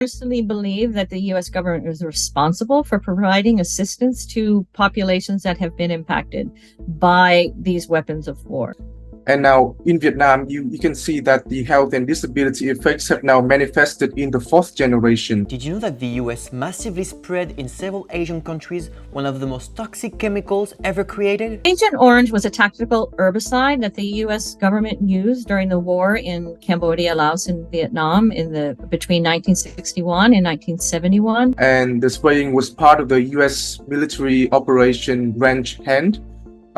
Personally believe that the US government is responsible for providing assistance to populations that have been impacted by these weapons of war. And now in Vietnam, you can see that the health and disability effects have now manifested in the fourth generation. Did you know that the US massively spread in several Asian countries one of the most toxic chemicals ever created? Agent Orange was a tactical herbicide that the US government used during the war in Cambodia, Laos, and Vietnam between 1961 and 1971. And the spraying was part of the US military Operation Ranch Hand,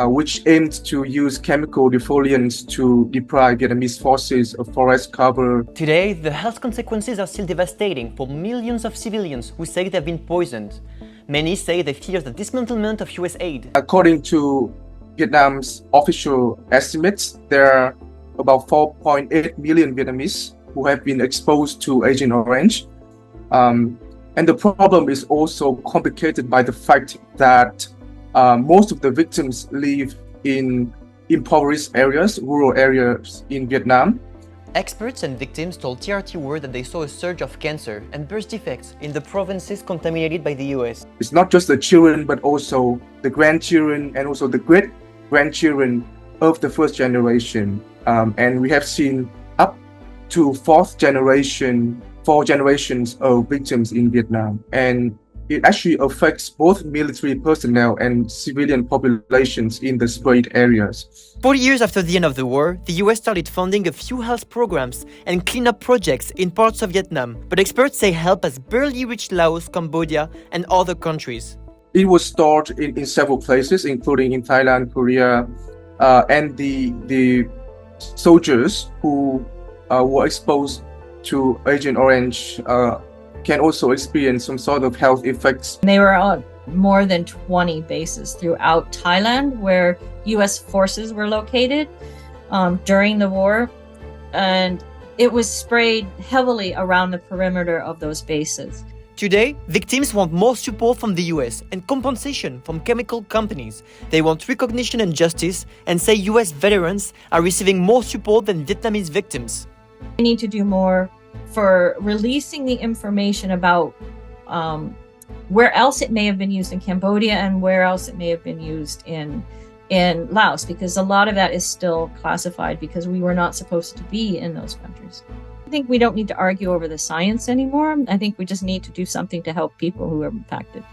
which aimed to use chemical defoliants to deprive Vietnamese forces of forest cover. Today, the health consequences are still devastating for millions of civilians who say they've been poisoned. Many say they fear the dismantlement of US aid. According to Vietnam's official estimates, there are about 4.8 million Vietnamese who have been exposed to Agent Orange. And the problem is also complicated by the fact that most of the victims live in impoverished areas, rural areas in Vietnam. Experts and victims told TRT that they saw a surge of cancer and birth defects in the provinces contaminated by the US. It's not just the children, but also the grandchildren and also the great-grandchildren of the first generation. And we have seen up to four generations of victims in Vietnam. And it actually affects both military personnel and civilian populations in the sprayed areas. 40 years after the end of the war, the US started funding a few health programs and cleanup projects in parts of Vietnam. But experts say help has barely reached Laos, Cambodia, and other countries. It was stored in several places, including in Thailand, Korea, and the soldiers who were exposed to Agent Orange can also experience some sort of health effects. They were on more than 20 bases throughout Thailand where US forces were located during the war, and it was sprayed heavily around the perimeter of those bases. Today, victims want more support from the US and compensation from chemical companies. They want recognition and justice, and say US veterans are receiving more support than Vietnamese victims. We need to do more for releasing the information about where else it may have been used in Cambodia and where else it may have been used in Laos, because a lot of that is still classified because we were not supposed to be in those countries. I think we don't need to argue over the science anymore. I think we just need to do something to help people who are impacted.